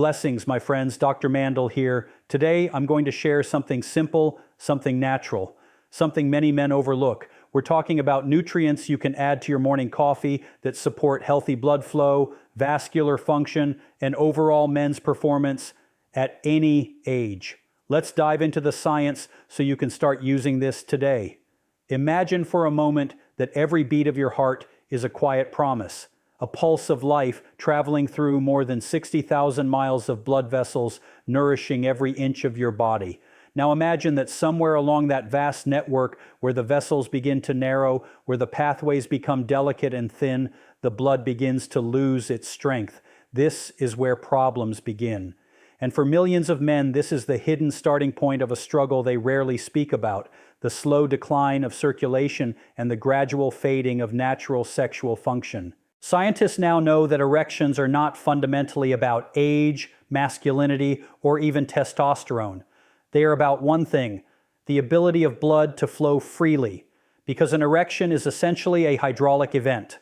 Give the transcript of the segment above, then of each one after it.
Blessings, my friends. Dr. Mendell here. Today, I'm going to share something simple, something natural, something many men overlook. We're talking about nutrients you can add to your morning coffee that support healthy blood flow, vascular function, and overall men's performance at any age. Let's dive into the science so you can start using this today. Imagine for a moment that every beat of your heart is a quiet promise. A pulse of life traveling through more than 60,000 miles of blood vessels, nourishing every inch of your body. Now imagine that somewhere along that vast network where the vessels begin to narrow, where the pathways become delicate and thin, the blood begins to lose its strength. This is where problems begin. And for millions of men, this is the hidden starting point of a struggle they rarely speak about, the slow decline of circulation and the gradual fading of natural sexual function. Scientists now know that erections are not fundamentally about age, masculinity, or even testosterone. They are about one thing, the ability of blood to flow freely, because an erection is essentially a hydraulic event.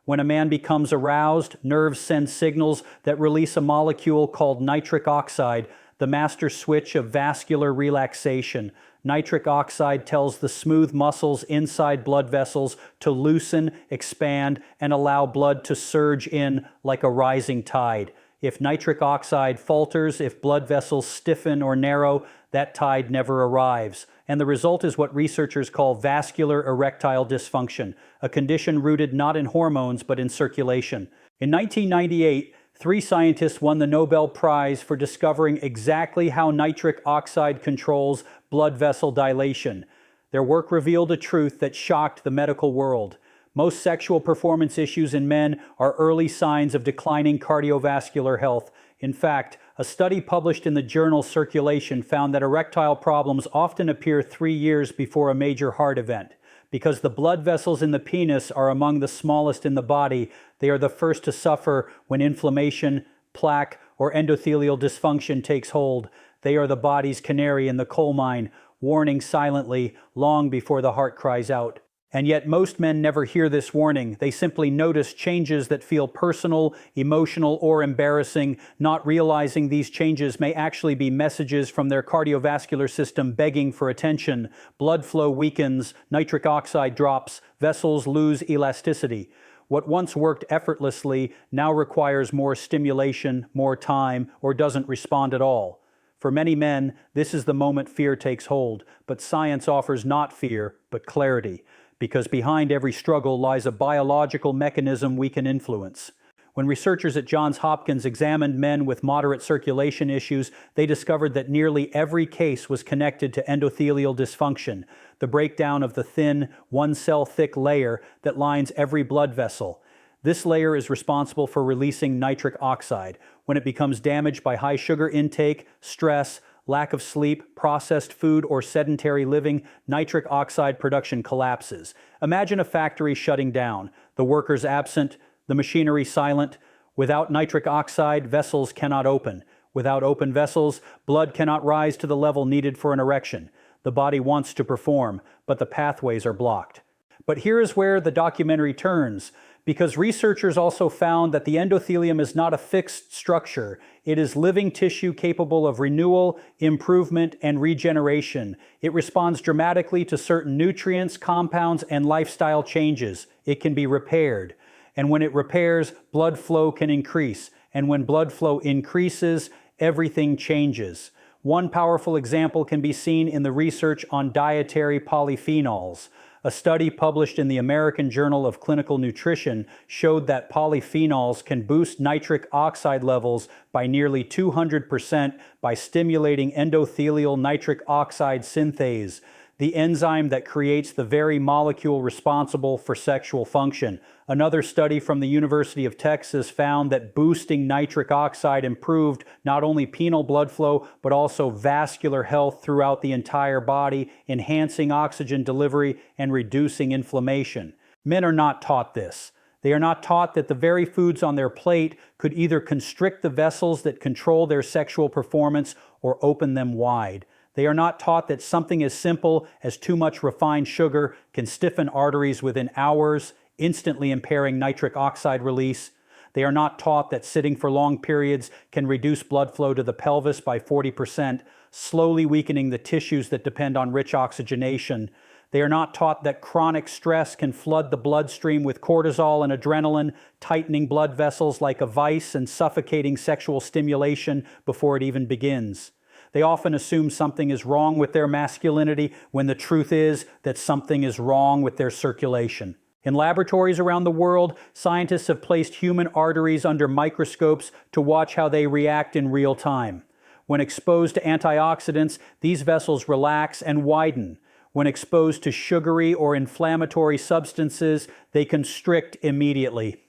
When a man becomes aroused, nerves send signals that release a molecule called nitric oxide, the master switch of vascular relaxation. Nitric oxide tells the smooth muscles inside blood vessels to loosen, expand, and allow blood to surge in like a rising tide. If nitric oxide falters, if blood vessels stiffen or narrow, that tide never arrives. And the result is what researchers call vascular erectile dysfunction, a condition rooted not in hormones but in circulation. In 1998, 3 scientists won the Nobel Prize for discovering exactly how nitric oxide controls blood vessel dilation. Their work revealed a truth that shocked the medical world. Most sexual performance issues in men are early signs of declining cardiovascular health. In fact, a study published in the journal Circulation found that erectile problems often appear 3 years before a major heart event. Because the blood vessels in the penis are among the smallest in the body, they are the first to suffer when inflammation, plaque, or endothelial dysfunction takes hold. They are the body's canary in the coal mine, warning silently long before the heart cries out. And yet most men never hear this warning. They simply notice changes that feel personal, emotional, or embarrassing, not realizing these changes may actually be messages from their cardiovascular system begging for attention. Blood flow weakens, nitric oxide drops, vessels lose elasticity. What once worked effortlessly now requires more stimulation, more time, or doesn't respond at all. For many men, this is the moment fear takes hold, but science offers not fear, but clarity. Because behind every struggle lies a biological mechanism we can influence. When researchers at Johns Hopkins examined men with moderate circulation issues, they discovered that nearly every case was connected to endothelial dysfunction, the breakdown of the thin, one-cell-thick layer that lines every blood vessel. This layer is responsible for releasing nitric oxide. When it becomes damaged by high sugar intake, stress, lack of sleep, processed food, or sedentary living, nitric oxide production collapses. Imagine a factory shutting down, the workers absent, the machinery silent. Without nitric oxide, vessels cannot open. Without open vessels, blood cannot rise to the level needed for an erection. The body wants to perform, but the pathways are blocked. But here is where the documentary turns, because researchers also found that the endothelium is not a fixed structure. It is living tissue capable of renewal, improvement, and regeneration. It responds dramatically to certain nutrients, compounds, and lifestyle changes. It can be repaired. And when it repairs, blood flow can increase. And when blood flow increases, everything changes. One powerful example can be seen in the research on dietary polyphenols. A study published in the American Journal of Clinical Nutrition showed that polyphenols can boost nitric oxide levels by nearly 200% by stimulating endothelial nitric oxide synthase, the enzyme that creates the very molecule responsible for sexual function. Another study from the University of Texas found that boosting nitric oxide improved not only penile blood flow, but also vascular health throughout the entire body, enhancing oxygen delivery and reducing inflammation. Men are not taught this. They are not taught that the very foods on their plate could either constrict the vessels that control their sexual performance or open them wide. They are not taught that something as simple as too much refined sugar can stiffen arteries within hours, instantly impairing nitric oxide release. They are not taught that sitting for long periods can reduce blood flow to the pelvis by 40%, slowly weakening the tissues that depend on rich oxygenation. They are not taught that chronic stress can flood the bloodstream with cortisol and adrenaline, tightening blood vessels like a vice and suffocating sexual stimulation before it even begins. They often assume something is wrong with their masculinity when the truth is that something is wrong with their circulation. In laboratories around the world, scientists have placed human arteries under microscopes to watch how they react in real time. When exposed to antioxidants, these vessels relax and widen. When exposed to sugary or inflammatory substances, they constrict immediately.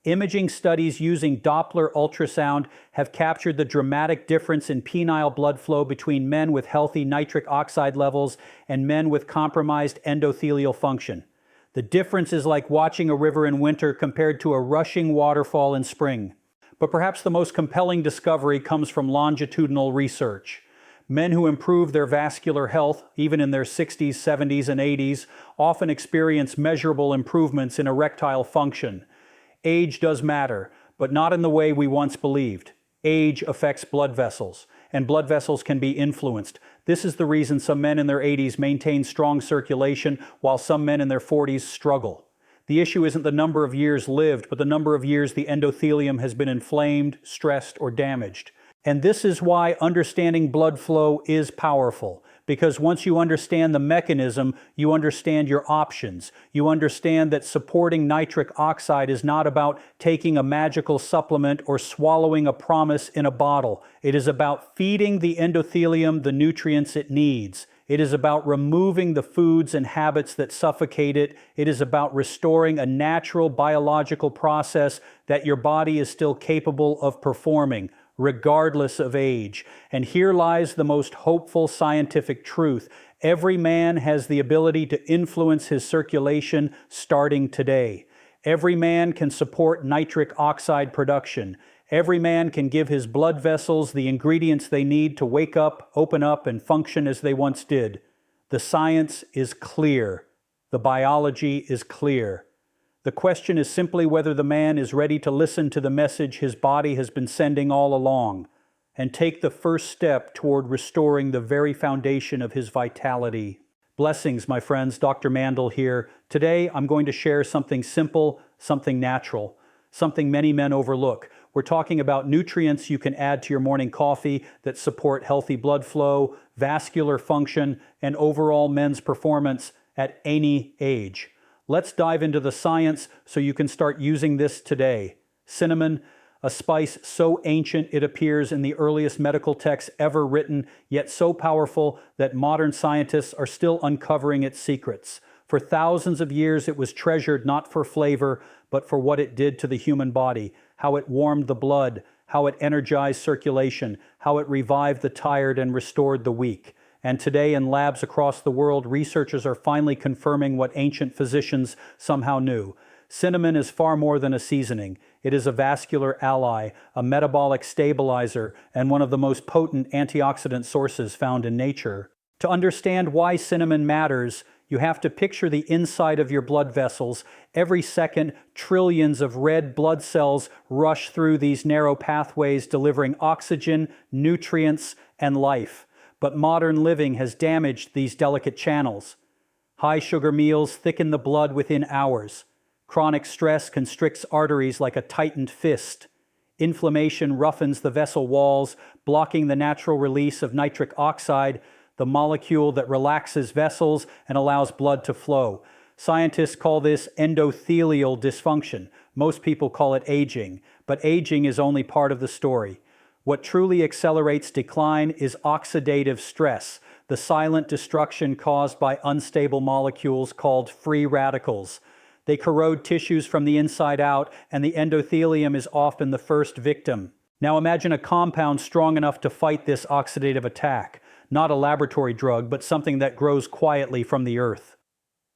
Imaging studies using Doppler ultrasound have captured the dramatic difference in penile blood flow between men with healthy nitric oxide levels and men with compromised endothelial function. The difference is like watching a river in winter compared to a rushing waterfall in spring. But perhaps the most compelling discovery comes from longitudinal research. Men who improve their vascular health, even in their 60s, 70s, and 80s, often experience measurable improvements in erectile function. Age does matter, but not in the way we once believed. Age affects blood vessels, and blood vessels can be influenced. This is the reason some men in their 80s maintain strong circulation, while some men in their 40s struggle. The issue isn't the number of years lived, but the number of years the endothelium has been inflamed, stressed, or damaged. And this is why understanding blood flow is powerful, because once you understand the mechanism, you understand your options. You understand that supporting nitric oxide is not about taking a magical supplement or swallowing a promise in a bottle. It is about feeding the endothelium the nutrients it needs. It is about removing the foods and habits that suffocate it. It is about restoring a natural biological process that your body is still capable of performing, regardless of age. And here lies the most hopeful scientific truth. Every man has the ability to influence his circulation starting today. Every man can support nitric oxide production. Every man can give his blood vessels the ingredients they need to wake up, open up, and function as they once did. The science is clear. The biology is clear. The question is simply whether the man is ready to listen to the message his body has been sending all along and take the first step toward restoring the very foundation of his vitality. Blessings, my friends. Dr. Mendell here. Today, I'm going to share something simple, something natural, something many men overlook. We're talking about nutrients you can add to your morning coffee that support healthy blood flow, vascular function, and overall men's performance at any age. Let's dive into the science so you can start using this today. Cinnamon, a spice so ancient it appears in the earliest medical texts ever written, yet so powerful that modern scientists are still uncovering its secrets. For thousands of years it was treasured not for flavor, but for what it did to the human body, how it warmed the blood, how it energized circulation, how it revived the tired and restored the weak. And today in labs across the world, researchers are finally confirming what ancient physicians somehow knew. Cinnamon is far more than a seasoning. It is a vascular ally, a metabolic stabilizer, and one of the most potent antioxidant sources found in nature. To understand why cinnamon matters, you have to picture the inside of your blood vessels. Every second, trillions of red blood cells rush through these narrow pathways, delivering oxygen, nutrients, and life. But modern living has damaged these delicate channels. High sugar meals thicken the blood within hours. Chronic stress constricts arteries like a tightened fist. Inflammation roughens the vessel walls, blocking the natural release of nitric oxide, the molecule that relaxes vessels and allows blood to flow. Scientists call this endothelial dysfunction. Most people call it aging, but aging is only part of the story. What truly accelerates decline is oxidative stress, the silent destruction caused by unstable molecules called free radicals. They corrode tissues from the inside out, and the endothelium is often the first victim. Now imagine a compound strong enough to fight this oxidative attack. Not a laboratory drug, but something that grows quietly from the earth.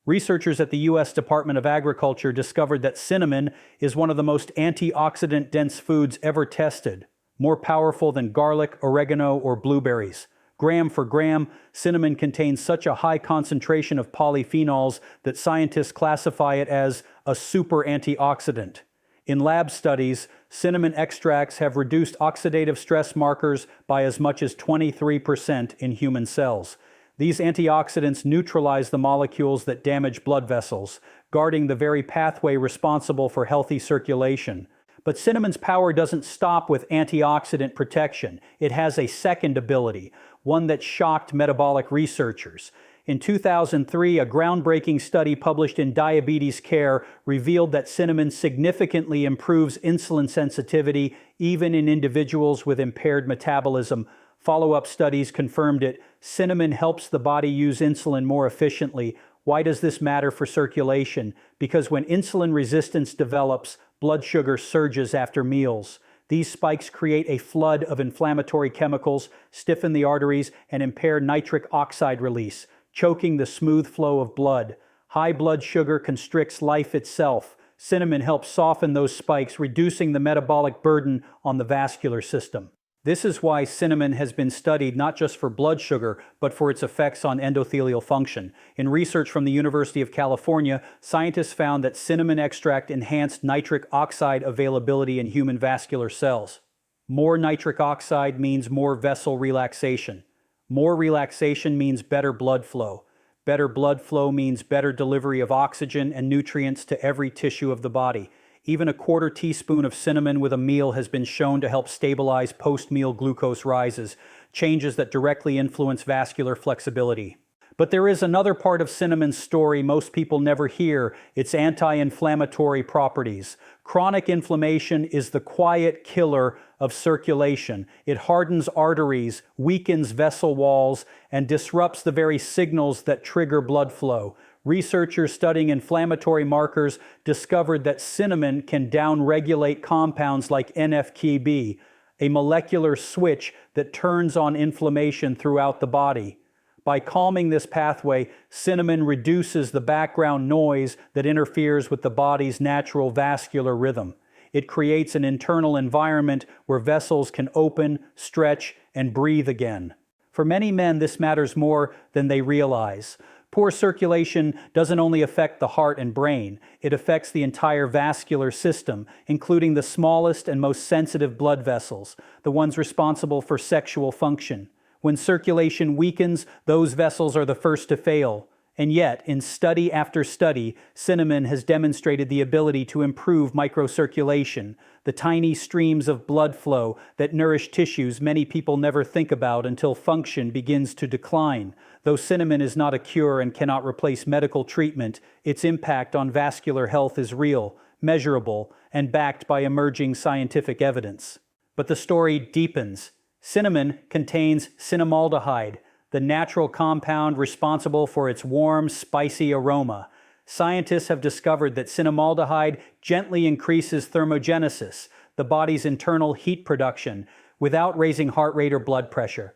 Researchers at the U.S. Department of Agriculture discovered that cinnamon is one of the most antioxidant-dense foods ever tested, more powerful than garlic, oregano, or blueberries. Gram for gram, cinnamon contains such a high concentration of polyphenols that scientists classify it as a super antioxidant. In lab studies, cinnamon extracts have reduced oxidative stress markers by as much as 23% in human cells. These antioxidants neutralize the molecules that damage blood vessels, guarding the very pathway responsible for healthy circulation. But cinnamon's power doesn't stop with antioxidant protection. It has a second ability, one that shocked metabolic researchers. In 2003, a groundbreaking study published in Diabetes Care revealed that cinnamon significantly improves insulin sensitivity even in individuals with impaired metabolism. Follow-up studies confirmed it. Cinnamon helps the body use insulin more efficiently. Why does this matter for circulation? Because when insulin resistance develops, blood sugar surges after meals. These spikes create a flood of inflammatory chemicals, stiffen the arteries, and impair nitric oxide release, choking the smooth flow of blood. High blood sugar constricts life itself. Cinnamon helps soften those spikes, reducing the metabolic burden on the vascular system. This is why cinnamon has been studied not just for blood sugar, but for its effects on endothelial function. In research from the University of California, scientists found that cinnamon extract enhanced nitric oxide availability in human vascular cells. More nitric oxide means more vessel relaxation. More relaxation means better blood flow. Better blood flow means better delivery of oxygen and nutrients to every tissue of the body. Even a quarter teaspoon of cinnamon with a meal has been shown to help stabilize post-meal glucose rises, changes that directly influence vascular flexibility. But there is another part of cinnamon's story most people never hear, its anti-inflammatory properties. Chronic inflammation is the quiet killer of circulation. It hardens arteries, weakens vessel walls, and disrupts the very signals that trigger blood flow. Researchers studying inflammatory markers discovered that cinnamon can downregulate compounds like NF-κB, a molecular switch that turns on inflammation throughout the body. By calming this pathway, cinnamon reduces the background noise that interferes with the body's natural vascular rhythm. It creates an internal environment where vessels can open, stretch, and breathe again. For many men, this matters more than they realize. Poor circulation doesn't only affect the heart and brain, it affects the entire vascular system, including the smallest and most sensitive blood vessels, the ones responsible for sexual function. When circulation weakens, those vessels are the first to fail. And yet, in study after study, cinnamon has demonstrated the ability to improve microcirculation, the tiny streams of blood flow that nourish tissues many people never think about until function begins to decline. Though cinnamon is not a cure and cannot replace medical treatment, its impact on vascular health is real, measurable, and backed by emerging scientific evidence. But the story deepens. Cinnamon contains cinnamaldehyde, the natural compound responsible for its warm, spicy aroma. Scientists have discovered that cinnamaldehyde gently increases thermogenesis, the body's internal heat production, without raising heart rate or blood pressure.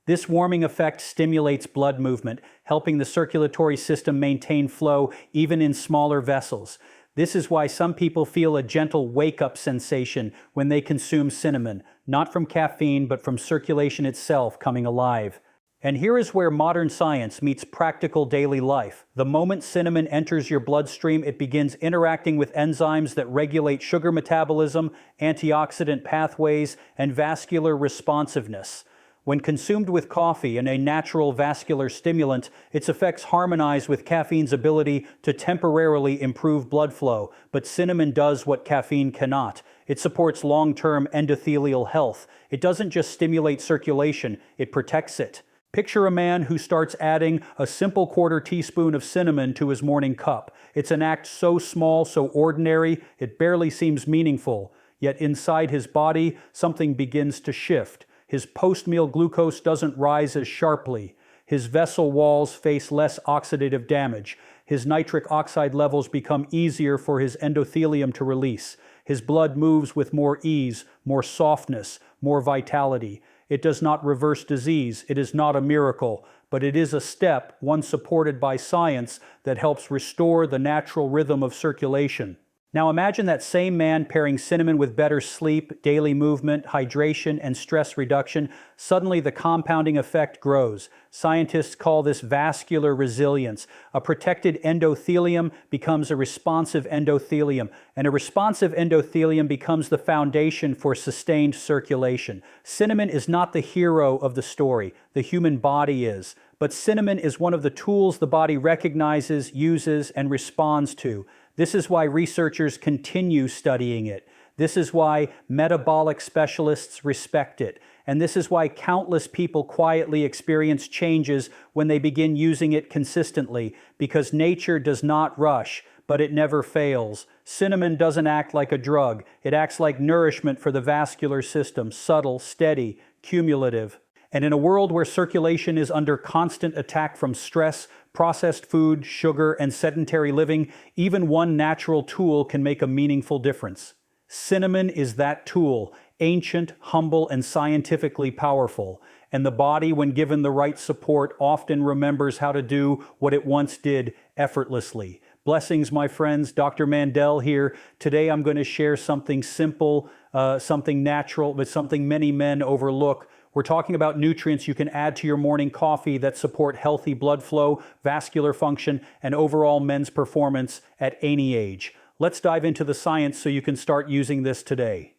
This warming effect stimulates blood movement, helping the circulatory system maintain flow even in smaller vessels. This is why some people feel a gentle wake-up sensation when they consume cinnamon, not from caffeine but from circulation itself coming alive. And here is where modern science meets practical daily life. The moment cinnamon enters your bloodstream, it begins interacting with enzymes that regulate sugar metabolism, antioxidant pathways, and vascular responsiveness. When consumed with coffee and a natural vascular stimulant, its effects harmonize with caffeine's ability to temporarily improve blood flow. But cinnamon does what caffeine cannot. It supports long-term endothelial health. It doesn't just stimulate circulation, it protects it. Picture a man who starts adding a simple quarter teaspoon of cinnamon to his morning cup. It's an act so small, so ordinary, it barely seems meaningful. Yet inside his body, something begins to shift. His post-meal glucose doesn't rise as sharply. His vessel walls face less oxidative damage. His nitric oxide levels become easier for his endothelium to release. His blood moves with more ease, more softness, more vitality. It does not reverse disease. It is not a miracle, but it is a step, one supported by science, that helps restore the natural rhythm of circulation. Now imagine that same man pairing cinnamon with better sleep, daily movement, hydration, and stress reduction. Suddenly the compounding effect grows. Scientists call this vascular resilience. A protected endothelium becomes a responsive endothelium, and a responsive endothelium becomes the foundation for sustained circulation. Cinnamon is not the hero of the story. The human body is. But cinnamon is one of the tools the body recognizes, uses, and responds to. This is why researchers continue studying it. This is why metabolic specialists respect it. And this is why countless people quietly experience changes when they begin using it consistently, because nature does not rush, but it never fails. Cinnamon doesn't act like a drug. It acts like nourishment for the vascular system, subtle, steady, cumulative. And in a world where circulation is under constant attack from stress, processed food, sugar, and sedentary living, even one natural tool can make a meaningful difference. Cinnamon is that tool, ancient, humble, and scientifically powerful. And the body, when given the right support, often remembers how to do what it once did effortlessly. Blessings, my friends. Dr. Mendell here. Today I'm going to share something simple, something natural, but something many men overlook. We're talking about nutrients you can add to your morning coffee that support healthy blood flow, vascular function, and overall men's performance at any age. Let's dive into the science so you can start using this today.